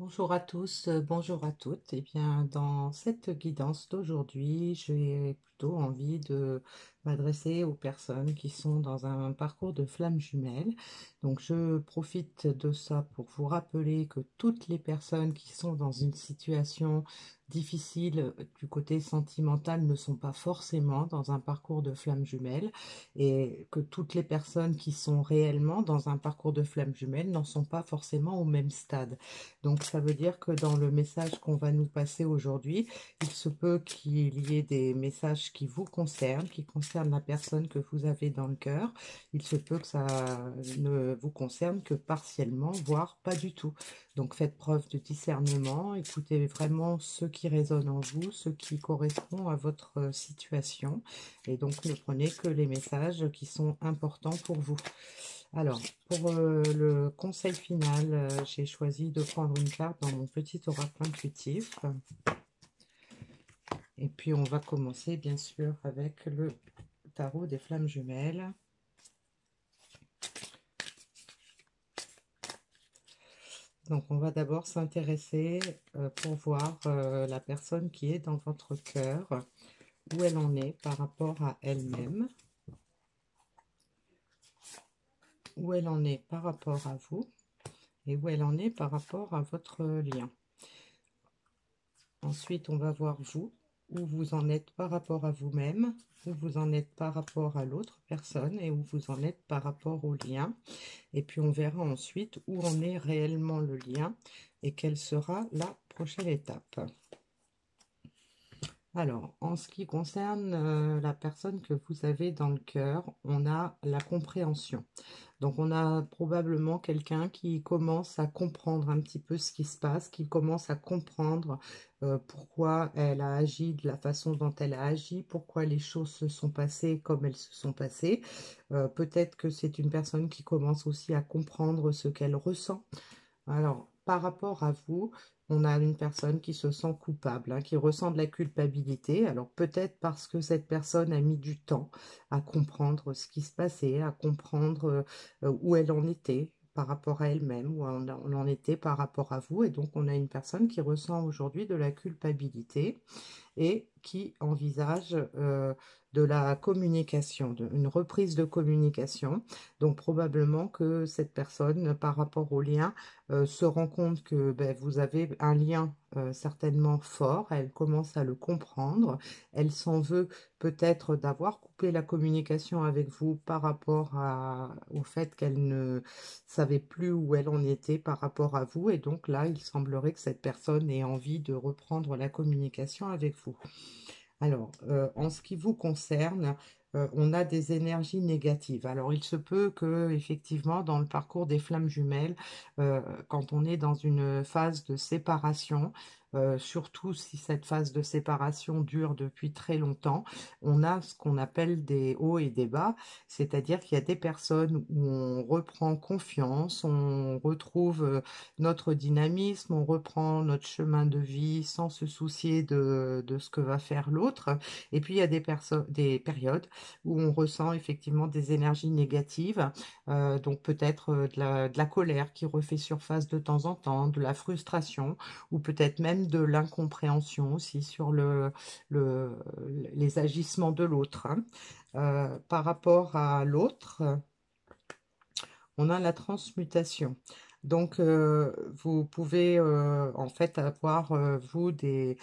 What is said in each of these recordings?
Bonjour à tous, bonjour à toutes. Eh bien, dans cette guidance d'aujourd'hui, j'ai plutôt envie de m'adresser aux personnes qui sont dans un parcours de flammes jumelles. Donc, je profite de ça pour vous rappeler que toutes les personnes qui sont dans une situation difficile du côté sentimental ne sont pas forcément dans un parcours de flammes jumelles et que toutes les personnes qui sont réellement dans un parcours de flammes jumelles n'en sont pas forcément au même stade. Donc, ça veut dire que dans le message qu'on va nous passer aujourd'hui, il se peut qu'il y ait des messages qui vous concernent, qui concernent la personne que vous avez dans le cœur. Il se peut que ça ne vous concerne que partiellement, voire pas du tout. Donc, faites preuve de discernement, écoutez vraiment ce qui résonne en vous, ce qui correspond à votre situation. Et donc, ne prenez que les messages qui sont importants pour vous. Alors, pour le conseil final, j'ai choisi de prendre une carte dans mon petit oracle intuitif. Et puis, on va commencer, bien sûr, avec le tarot des flammes jumelles. Donc, on va d'abord s'intéresser pour voir la personne qui est dans votre cœur, où elle en est par rapport à elle-même, où elle en est par rapport à vous, et où elle en est par rapport à votre lien. Ensuite, on va voir vous, où vous en êtes par rapport à vous-même, où vous en êtes par rapport à l'autre personne et où vous en êtes par rapport au lien. Et puis, on verra ensuite où en est réellement le lien et quelle sera la prochaine étape. Alors, en ce qui concerne la personne que vous avez dans le cœur, on a la compréhension. Donc, on a probablement quelqu'un qui commence à comprendre un petit peu ce qui se passe, qui commence à comprendre pourquoi elle a agi de la façon dont elle a agi, pourquoi les choses se sont passées comme elles se sont passées. Peut-être que c'est une personne qui commence aussi à comprendre ce qu'elle ressent. Alors, par rapport à vous, on a une personne qui se sent coupable, hein, qui ressent de la culpabilité. Alors, peut-être parce que cette personne a mis du temps à comprendre ce qui se passait, à comprendre où elle en était par rapport à elle-même, où on en était par rapport à vous. Et donc, on a une personne qui ressent aujourd'hui de la culpabilité et qui envisage de la communication, une reprise de communication. Donc probablement que cette personne, par rapport au lien, se rend compte que vous avez un lien certainement fort, elle commence à le comprendre, elle s'en veut peut-être d'avoir coupé la communication avec vous par rapport au fait qu'elle ne savait plus où elle en était par rapport à vous, et donc là, il semblerait que cette personne ait envie de reprendre la communication avec vous. Alors, en ce qui vous concerne, on a des énergies négatives. Alors, il se peut que, effectivement, dans le parcours des flammes jumelles, quand on est dans une phase de séparation, surtout si cette phase de séparation dure depuis très longtemps, on a ce qu'on appelle des hauts et des bas, c'est-à-dire qu'il y a des personnes où on reprend confiance, on retrouve notre dynamisme, on reprend notre chemin de vie sans se soucier de ce que va faire l'autre. Et puis il y a des périodes où on ressent effectivement des énergies négatives, donc peut-être de la colère qui refait surface de temps en temps, de la frustration, ou peut-être même de l'incompréhension aussi sur le, les agissements de l'autre, hein. Par rapport à l'autre, on a la transmutation. Donc, vous pouvez en fait avoir, vous, des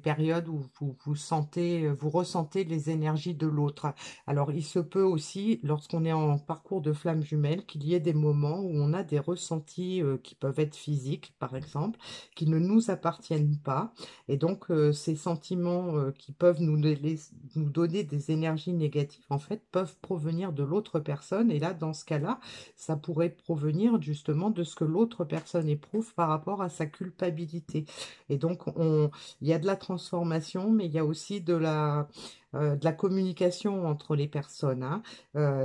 périodes où vous sentez, vous ressentez les énergies de l'autre. Alors, il se peut aussi, lorsqu'on est en parcours de flammes jumelles, qu'il y ait des moments où on a des ressentis qui peuvent être physiques, par exemple, qui ne nous appartiennent pas. Et donc, ces sentiments qui peuvent nous donner des énergies négatives, en fait, peuvent provenir de l'autre personne. Et là, dans ce cas-là, ça pourrait provenir justement de ce que l'autre personne éprouve par rapport à sa culpabilité. Et donc, il y a de la transformation, mais il y a aussi de la communication entre les personnes, hein.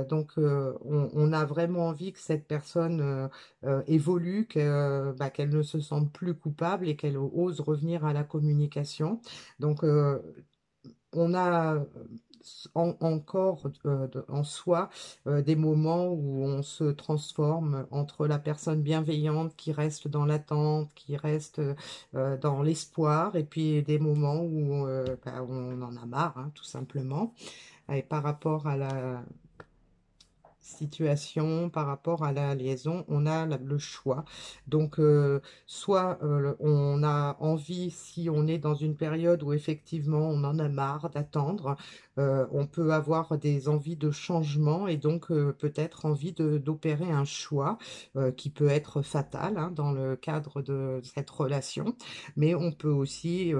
Donc, on a vraiment envie que cette personne évolue, qu'elle ne se sente plus coupable et qu'elle ose revenir à la communication. Donc, on a encore en soi des moments où on se transforme entre la personne bienveillante qui reste dans l'attente, qui reste dans l'espoir, et puis des moments où bah, on en a marre, hein, tout simplement. Et par rapport à la situation, par rapport à la liaison, on a le choix. Donc, soit on a envie, si on est dans une période où effectivement on en a marre d'attendre, on peut avoir des envies de changement et donc peut-être envie d'opérer un choix qui peut être fatal, hein, dans le cadre de cette relation. Mais on peut aussi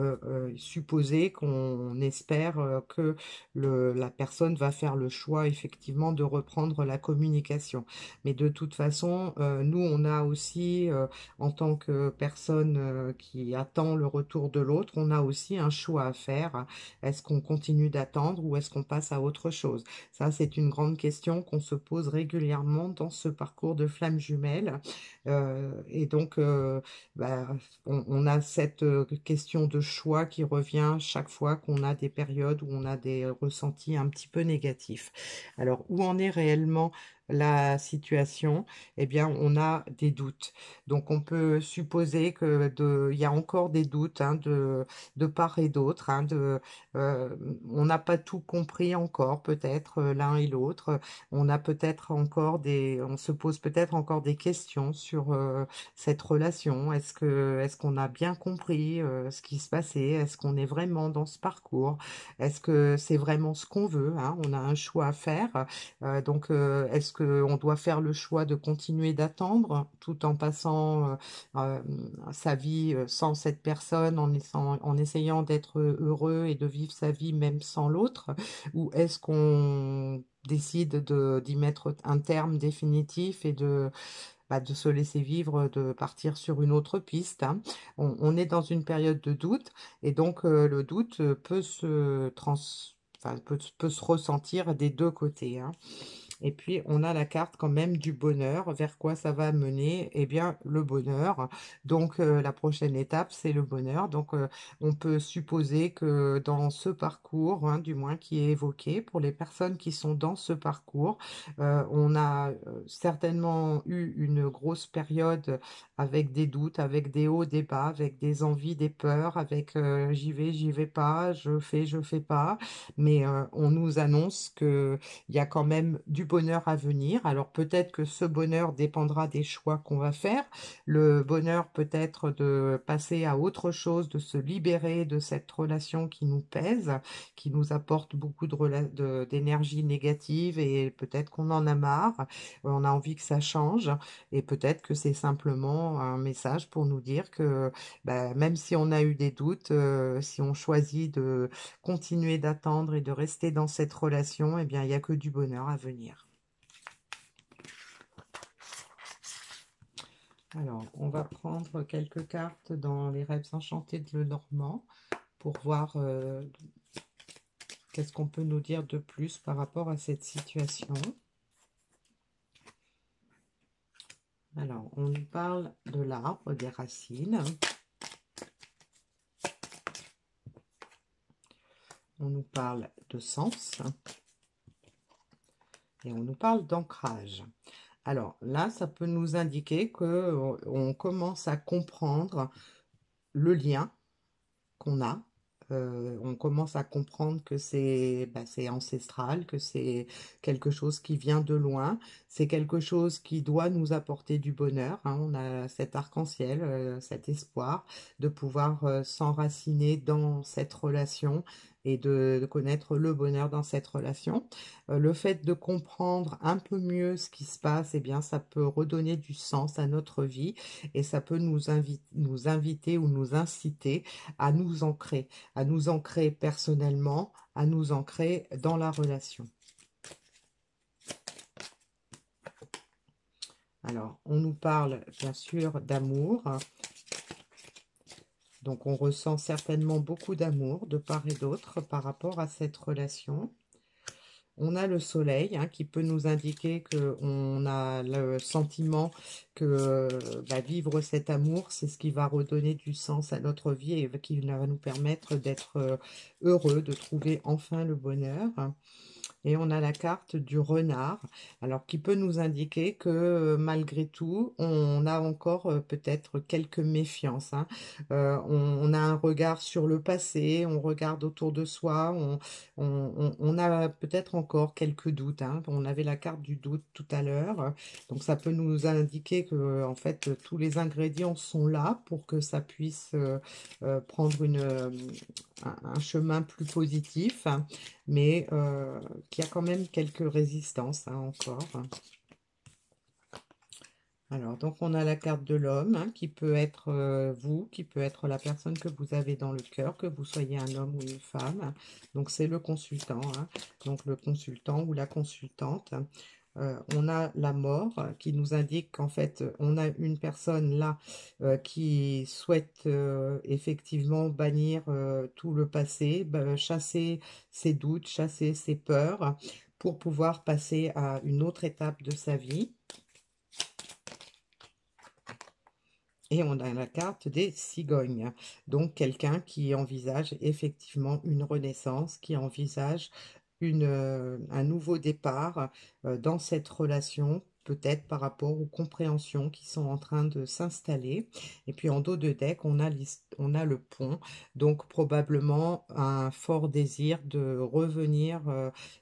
supposer qu'on espère que la personne va faire le choix effectivement de reprendre la communication. Mais de toute façon, nous, on a aussi, en tant que personne qui attend le retour de l'autre, on a aussi un choix à faire. Est-ce qu'on continue d'attendre ou est-ce qu'on passe à autre chose? Ça, c'est une grande question qu'on se pose régulièrement dans ce parcours de flammes jumelles. Et donc, bah, on a cette question de choix qui revient chaque fois qu'on a des périodes où on a des ressentis un petit peu négatifs. Alors, où en est réellement la situation? Eh bien, on a des doutes. Donc, on peut supposer il y a encore des doutes, hein, de part et d'autre. Hein, euh, on n'a pas tout compris encore, peut-être l'un et l'autre. On a peut-être encore on se pose peut-être encore des questions sur cette relation. Est-ce qu'on a bien compris ce qui se passait? Est-ce qu'on est vraiment dans ce parcours? Est-ce que c'est vraiment ce qu'on veut, hein? On a un choix à faire. Donc, est-ce qu'on doit faire le choix de continuer d'attendre tout en passant euh, sa vie sans cette personne, en essayant d'être heureux et de vivre sa vie même sans l'autre? Ou est-ce qu'on décide d'y mettre un terme définitif et de se laisser vivre, de partir sur une autre piste, hein. On est dans une période de doute et donc le doute peut se ressentir des deux côtés, hein. Et puis, on a la carte quand même du bonheur. Vers quoi ça va mener? Eh bien, le bonheur. Donc, la prochaine étape, c'est le bonheur. Donc, on peut supposer que dans ce parcours, hein, du moins qui est évoqué, pour les personnes qui sont dans ce parcours, on a certainement eu une grosse période avec des doutes, avec des hauts, des bas, avec des envies, des peurs, avec j'y vais pas, je fais pas. Mais on nous annonce que il y a quand même du bonheur à venir. Alors peut-être que ce bonheur dépendra des choix qu'on va faire. Le bonheur peut être de passer à autre chose, de se libérer de cette relation qui nous pèse, qui nous apporte beaucoup d'énergie négative et peut-être qu'on en a marre, on a envie que ça change et peut-être que c'est simplement un message pour nous dire que bah, même si on a eu des doutes, si on choisit de continuer d'attendre et de rester dans cette relation, eh bien, il n'y a que du bonheur à venir. Alors, on va prendre quelques cartes dans les rêves enchantés de Lenormand pour voir qu'est-ce qu'on peut nous dire de plus par rapport à cette situation. Alors, on nous parle de l'arbre, des racines. On nous parle de sens. Et on nous parle d'ancrage. Alors là, ça peut nous indiquer que on commence à comprendre le lien qu'on a. On commence à comprendre que c'est ancestral, que c'est quelque chose qui vient de loin, c'est quelque chose qui doit nous apporter du bonheur, hein. On a cet arc-en-ciel, cet espoir de pouvoir s'enraciner dans cette relation et de connaître le bonheur dans cette relation. Le fait de comprendre un peu mieux ce qui se passe, eh bien, ça peut redonner du sens à notre vie et ça peut nous inviter ou nous inciter à nous ancrer personnellement, à nous ancrer dans la relation. Alors, on nous parle bien sûr d'amour. Donc, on ressent certainement beaucoup d'amour de part et d'autre par rapport à cette relation. On a le soleil hein, qui peut nous indiquer qu'on a le sentiment que bah, vivre cet amour, c'est ce qui va redonner du sens à notre vie et qui va nous permettre d'être heureux, de trouver enfin le bonheur. Et on a la carte du renard, alors qui peut nous indiquer que malgré tout, on a encore peut-être quelques méfiances. Hein. On a un regard sur le passé, on regarde autour de soi, on a peut-être encore quelques doutes. Hein. On avait la carte du doute tout à l'heure, donc ça peut nous indiquer que en fait tous les ingrédients sont là pour que ça puisse prendre un chemin plus positif, hein, mais qu'il y a quand même quelques résistances hein, encore. Alors, donc on a la carte de l'homme, hein, qui peut être vous, qui peut être la personne que vous avez dans le cœur, que vous soyez un homme ou une femme. Donc c'est le consultant, hein, donc le consultant ou la consultante. On a la mort qui nous indique qu'en fait on a une personne là qui souhaite effectivement bannir tout le passé, chasser ses doutes, chasser ses peurs pour pouvoir passer à une autre étape de sa vie. Et on a la carte des cigognes, donc quelqu'un qui envisage effectivement une renaissance, qui envisage un nouveau départ dans cette relation, peut-être par rapport aux compréhensions qui sont en train de s'installer. Et puis en dos de deck, on a le pont, donc probablement un fort désir de revenir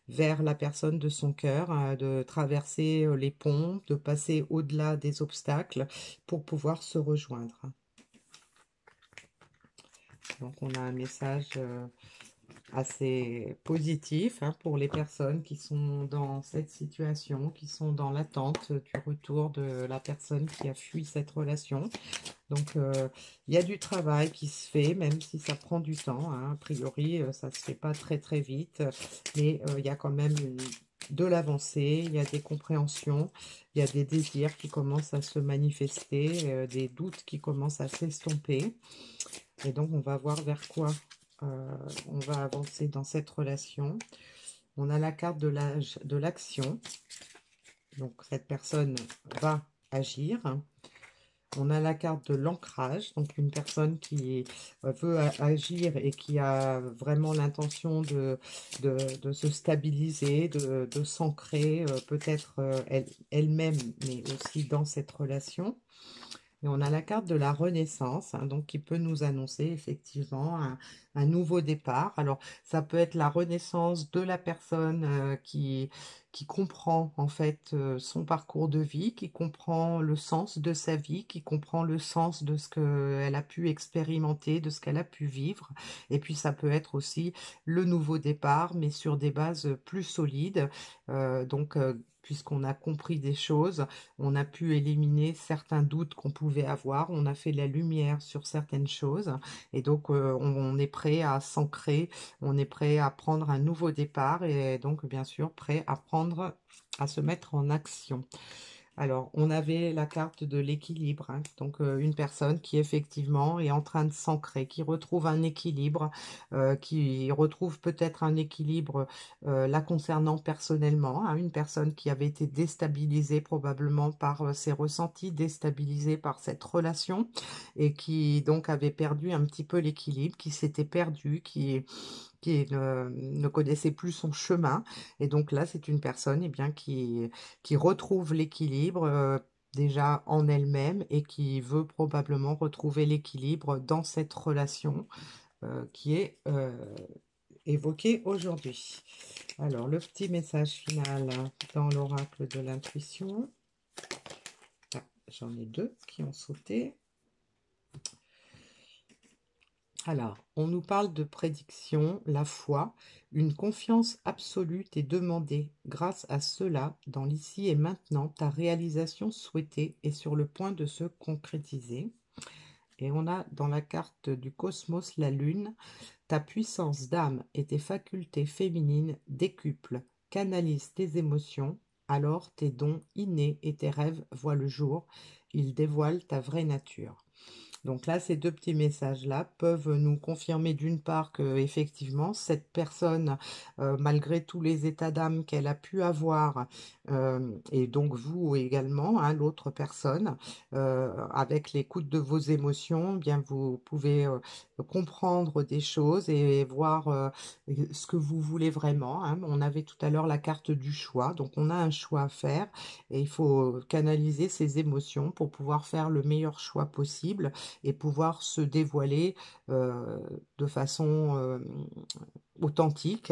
vers la personne de son cœur, hein, de traverser les ponts, de passer au-delà des obstacles pour pouvoir se rejoindre. Donc on a un message assez positif hein, pour les personnes qui sont dans cette situation, qui sont dans l'attente du retour de la personne qui a fui cette relation. Donc il y a du travail qui se fait, même si ça prend du temps. Hein. A priori, ça ne se fait pas très très vite, mais il y a quand même de l'avancée, il y a des compréhensions, il y a des désirs qui commencent à se manifester, des doutes qui commencent à s'estomper. Et donc, on va voir vers quoi on va avancer dans cette relation. On a la carte de l'action. Donc, cette personne va agir. On a la carte de l'ancrage, donc une personne qui veut agir et qui a vraiment l'intention de se stabiliser, de s'ancrer, peut-être elle-même, mais aussi dans cette relation. Et on a la carte de la renaissance, hein, donc qui peut nous annoncer effectivement un nouveau départ. Alors, ça peut être la renaissance de la personne qui comprend en fait son parcours de vie, qui comprend le sens de sa vie, qui comprend le sens de ce qu'elle a pu expérimenter, de ce qu'elle a pu vivre. Et puis, ça peut être aussi le nouveau départ, mais sur des bases plus solides. Donc, puisqu'on a compris des choses, on a pu éliminer certains doutes qu'on pouvait avoir, on a fait la lumière sur certaines choses et donc on est prêt à s'ancrer, on est prêt à prendre un nouveau départ et donc bien sûr prêt à à se mettre en action. Alors, on avait la carte de l'équilibre, hein, donc une personne qui effectivement est en train de s'ancrer, qui retrouve un équilibre, qui retrouve peut-être un équilibre la concernant personnellement, hein, une personne qui avait été déstabilisée probablement par ses ressentis, déstabilisée par cette relation et qui donc avait perdu un petit peu l'équilibre, qui s'était perdu, qui ne connaissait plus son chemin. Et donc là, c'est une personne eh bien, qui retrouve l'équilibre déjà en elle-même et qui veut probablement retrouver l'équilibre dans cette relation qui est évoquée aujourd'hui. Alors, le petit message final hein, dans l'oracle de l'intuition. Ah, j'en ai deux qui ont sauté. Alors, on nous parle de prédiction, la foi, une confiance absolue t'est demandée. Grâce à cela, dans l'ici et maintenant, ta réalisation souhaitée est sur le point de se concrétiser. Et on a dans la carte du cosmos la lune, ta puissance d'âme et tes facultés féminines décuplent, canalisent tes émotions, alors tes dons innés et tes rêves voient le jour, ils dévoilent ta vraie nature. Donc là, ces deux petits messages-là peuvent nous confirmer d'une part que effectivement cette personne, malgré tous les états d'âme qu'elle a pu avoir, et donc vous également, hein, l'autre personne, avec l'écoute de vos émotions, eh bien vous pouvez comprendre des choses et voir ce que vous voulez vraiment, hein. On avait tout à l'heure la carte du choix, donc on a un choix à faire et il faut canaliser ses émotions pour pouvoir faire le meilleur choix possible et pouvoir se dévoiler euh, de façon authentique.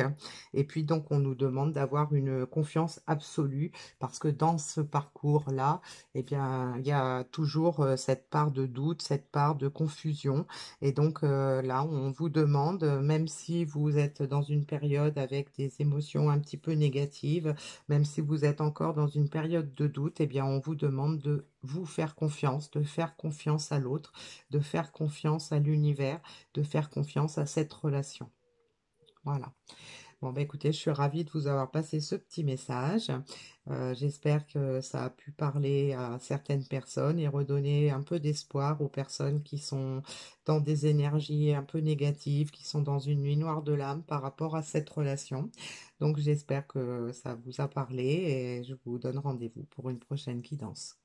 Et puis donc on nous demande d'avoir une confiance absolue parce que dans ce parcours-là, eh bien, il y a toujours cette part de doute, cette part de confusion. Et donc là, on vous demande, même si vous êtes dans une période avec des émotions un petit peu négatives, même si vous êtes encore dans une période de doute, eh bien, on vous demande de vous faire confiance, de faire confiance à l'autre, de faire confiance à l'univers, de faire confiance à cette relation. Voilà. Bon, bah écoutez, je suis ravie de vous avoir passé ce petit message. J'espère que ça a pu parler à certaines personnes et redonner un peu d'espoir aux personnes qui sont dans des énergies un peu négatives, qui sont dans une nuit noire de l'âme par rapport à cette relation. Donc j'espère que ça vous a parlé et je vous donne rendez-vous pour une prochaine guidance.